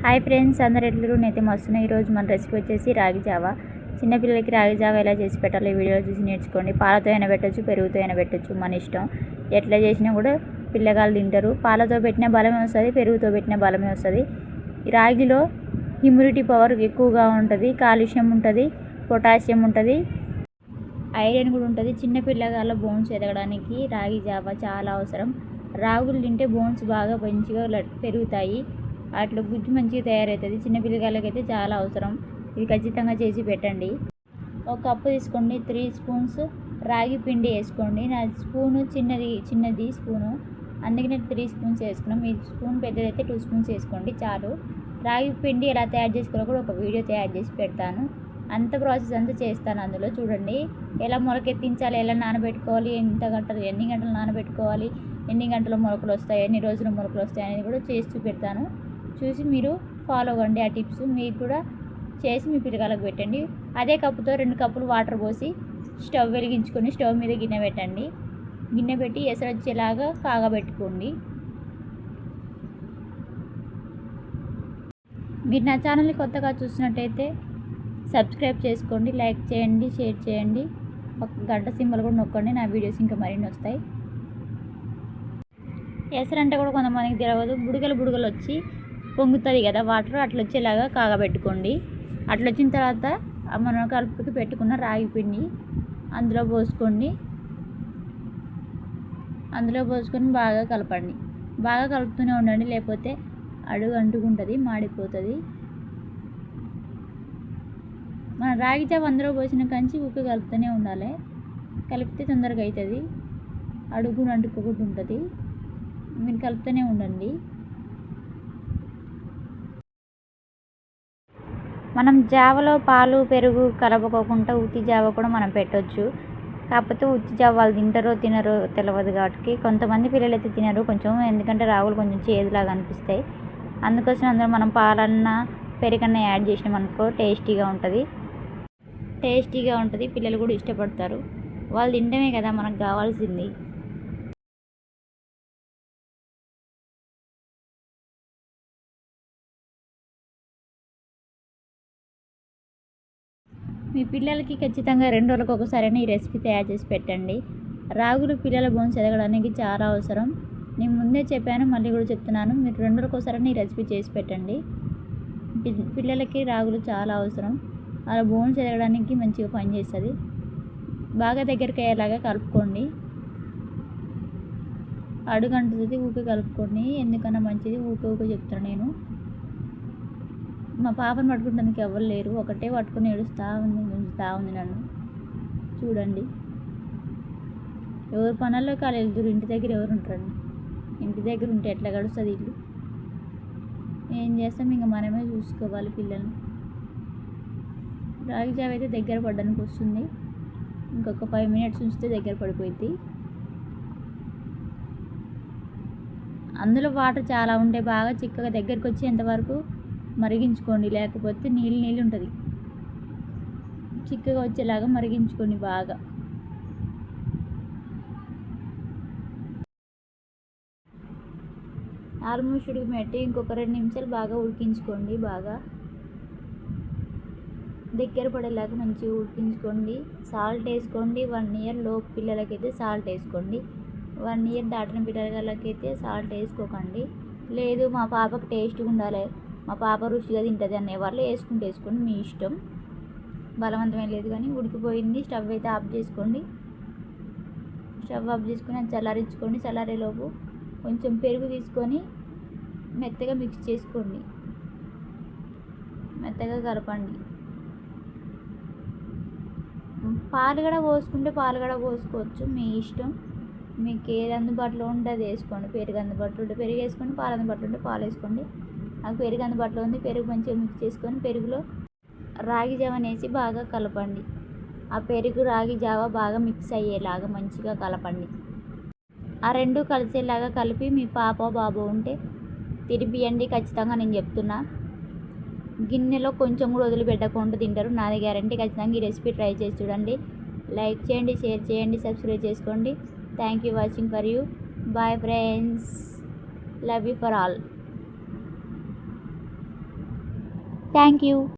Hi friends, అందరు ఎట్లరు నేనైతే మస్తున్నాయి. ఈరోజు మన రెసిపీ వచ్చేసి రాగి జావా. చిన్నపిల్లలకి రాగి జావా ఎలా చేసి పెట్టాలో ఈ వీడియోలో చూసి నేర్చుకోండి. పాలతో అయినా పెట్టచ్చు, పెరుగుతో అయినా పెట్టచ్చు, మన ఇష్టం. ఎట్లా చేసినా కూడా పిల్లగాళ్ళు తింటారు. పాలతో పెట్టిన బలమే వస్తుంది, పెరుగుతో పెట్టిన బలమే వస్తుంది. రాగిలో ఇమ్యూనిటీ పవర్ ఎక్కువగా ఉంటుంది, కాల్షియం ఉంటుంది, పొటాషియం ఉంటుంది, ఐరన్ కూడా ఉంటుంది. చిన్న పిల్లగాళ్ళ బోన్స్ ఎదగడానికి రాగి జావా చాలా అవసరం. రాగులు తింటే బోన్స్ బాగా మంచిగా పెరుగుతాయి, వాటిలో గుజ్జు మంచిగా తయారవుతుంది. చిన్నపిల్లగాళ్ళకైతే చాలా అవసరం. ఇది ఖచ్చితంగా చేసి పెట్టండి. ఒక కప్పు తీసుకోండి, 3 స్పూన్స్ రాగి పిండి వేసుకోండి. నా స్పూను చిన్నది స్పూను, అందుకనే 3 స్పూన్స్ వేసుకున్నాం. మీ స్పూన్ పెద్దదైతే 2 స్పూన్స్ వేసుకోండి చాలు. రాగి పిండి ఎలా తయారు చేసుకోవాలో కూడా ఒక వీడియో తయారు చేసి పెడతాను. అంత ప్రాసెస్ అంతా చేస్తాను అందులో. చూడండి ఎలా మొలకెత్తించాలి, ఎలా నానబెట్టుకోవాలి, ఎన్ని గంటలు నానబెట్టుకోవాలి, ఎన్ని గంటల మొలకలు వస్తాయి, ఎన్ని రోజుల మొలకలు వస్తాయి అనేది కూడా చేసి చూపెడతాను. చూసి మీరు ఫాలో అవ్వండి. ఆ టిప్స్ మీరు కూడా చేసి మీ పిల్లగాళ్ళకి పెట్టండి. అదే కప్పుతో 2 కప్పులు వాటర్ పోసి స్టవ్ వెలిగించుకొని స్టవ్ మీద గిన్నె పెట్టండి. గిన్నె పెట్టి ఎసరు వచ్చేలాగా కాగబెట్టుకోండి. మీరు నా ఛానల్ని కొత్తగా చూసినట్టయితే సబ్స్క్రైబ్ చేసుకోండి, లైక్ చేయండి, షేర్ చేయండి, గంట సింబల్ కూడా నొక్కండి. నా వీడియోస్ ఇంకా మరిన్ని వస్తాయి. ఎసరు అంటే కూడా కొంతమందికి తెలియదు. బుడగలు వచ్చి పొంగుతుంది కదా వాటర్, అట్లా వచ్చేలాగా కాగబెట్టుకోండి. అట్లా వచ్చిన తర్వాత మనం కలుపుకి పెట్టుకున్న రాగి పిండి అందులో పోసుకొని బాగా కలపండి. బాగా కలుపుతూనే ఉండండి, లేకపోతే అడుగు అంటుకుంటుంది, మాడిపోతుంది. మన రాగి జావ అందులో పోసిన కంచి ఉక్కు కలుపుతూనే ఉండాలి. కలిపితే తొందరగా అవుతుంది, అడుగు అంటుకోకుండా ఉంటుంది. మీరు కలుపుతూనే ఉండండి. మనం జావలో పాలు పెరుగు కలపకోకుండా ఉత్తి జావ కూడా మనం పెట్టవచ్చు. కాకపోతే ఉత్తి జావ వాళ్ళు తింటారో తినరో తెలియదు కాబట్టి కొంతమంది పిల్లలు అయితే తినరు కొంచెం, ఎందుకంటే రాగులు కొంచెం చేదులాగా అనిపిస్తాయి. అందుకోసం అందులో మనం పాలన్నా పెరుగన్నా యాడ్ చేసినాం అనుకో టేస్టీగా ఉంటుంది. పిల్లలు కూడా ఇష్టపడతారు. వాళ్ళు తినడమే కదా మనకు కావాల్సింది. మీ పిల్లలకి ఖచ్చితంగా 2 రోజులకు ఒకసారైనా ఈ రెసిపీ తయారు చేసి పెట్టండి. రాగులు పిల్లల బోన్స్ ఎదగడానికి చాలా అవసరం. నేను ముందే చెప్పాను, మళ్ళీ కూడా చెప్తున్నాను. మీరు 2 రోజులకు ఒకసారైనా ఈ రెసిపీ చేసి పెట్టండి. పిల్లలకి రాగులు చాలా అవసరం. అలా బోన్స్ ఎదగడానికి మంచిగా పనిచేస్తుంది. బాగా దగ్గరికి అయ్యేలాగా కలుపుకోండి. అడుగంటుతుంది, ఊకే కలుపుకోండి. ఎందుకన్నా మంచిది, ఊకే చెప్తాను నేను. మా పాపను పట్టుకుంటానికి ఎవరు లేరు, ఒకటే పట్టుకుని ఏడుస్తూ ఉంది నన్ను. చూడండి, ఎవరు పనుల్లో కాలు వెళ్తురు, ఇంటి దగ్గర ఎవరు ఉంటారండి? ఇంటి దగ్గర ఉంటే ఎట్లా గడుస్తుంది ఇల్లు? ఏం చేస్తాం, ఇంకా మనమే చూసుకోవాలి పిల్లల్ని. రాగి జావ అయితే దగ్గర పడడానికి వస్తుంది. ఇంకొక 5 మినిట్స్ ఉంచితే దగ్గర పడిపోయింది. అందులో వాటర్ చాలా ఉంటే బాగా చిక్కగా దగ్గరికి వచ్చేంతవరకు మరిగించుకోండి, లేకపోతే నీళ్ళు ఉంటుంది. చిక్కగా వచ్చేలాగా మరిగించుకోండి బాగా. ఆల్మోస్ట్ ఉడికిపెట్టి ఇంకొక 2 నిమిషాలు బాగా ఉడికించుకోండి. బాగా దగ్గర పడేలాగా మంచిగా ఉడికించుకోండి. సాల్ట్ వేసుకోండి. 1 ఇయర్ లోపు పిల్లలకైతే సాల్ట్ వేసుకోండి. 1 ఇయర్ దాటిన పిల్లలకైతే సాల్ట్ వేసుకోకండి. లేదు మా పాపకు టేస్ట్గా ఉండాలి, మా పాప రుచిగా తింటుంది అనేవాళ్ళు వేసుకోండి, మీ ఇష్టం. బలవంతమే లేదు. కానీ ఉడికిపోయింది. స్టవ్ అయితే ఆఫ్ చేసుకోండి. స్టవ్ ఆఫ్ చేసుకొని అది చల్లారించుకోండి. చల్లారేలోపు కొంచెం పెరుగు తీసుకొని మెత్తగా మిక్స్ చేసుకోండి, మెత్తగా కలపండి. పాలు కూడా పోసుకోవచ్చు, మీ ఇష్టం. మీకు ఏది అందుబాటులో ఉంటే అది వేసుకోండి. పెరుగు అందుబాటులో ఉంటే పెరుగు వేసుకోండి, పాలు అందుబాటులో ఉంటే పాలు వేసుకోండి. నాకు పెరుగు అందుబాటులో ఉంది. పెరుగు మంచిగా మిక్స్ చేసుకొని పెరుగులో రాగి జావని వేసి బాగా కలపండి. ఆ పెరుగు రాగి జావ బాగా మిక్స్ అయ్యేలాగా మంచిగా కలపండి. ఆ 2 కలిసేలాగా కలిపి మీ పాప బాబు ఉంటే తినిపియండి. ఖచ్చితంగా నేను చెప్తున్నా, గిన్నెలో కొంచెం కూడా వదిలిపెట్టకుండా తింటారు, నాది గ్యారంటీ. ఖచ్చితంగా ఈ రెసిపీ ట్రై చేసి చూడండి. లైక్ చేయండి, షేర్ చేయండి, సబ్స్క్రైబ్ చేసుకోండి. Thank you watching for you. Bye friends, love you for all. Thank you.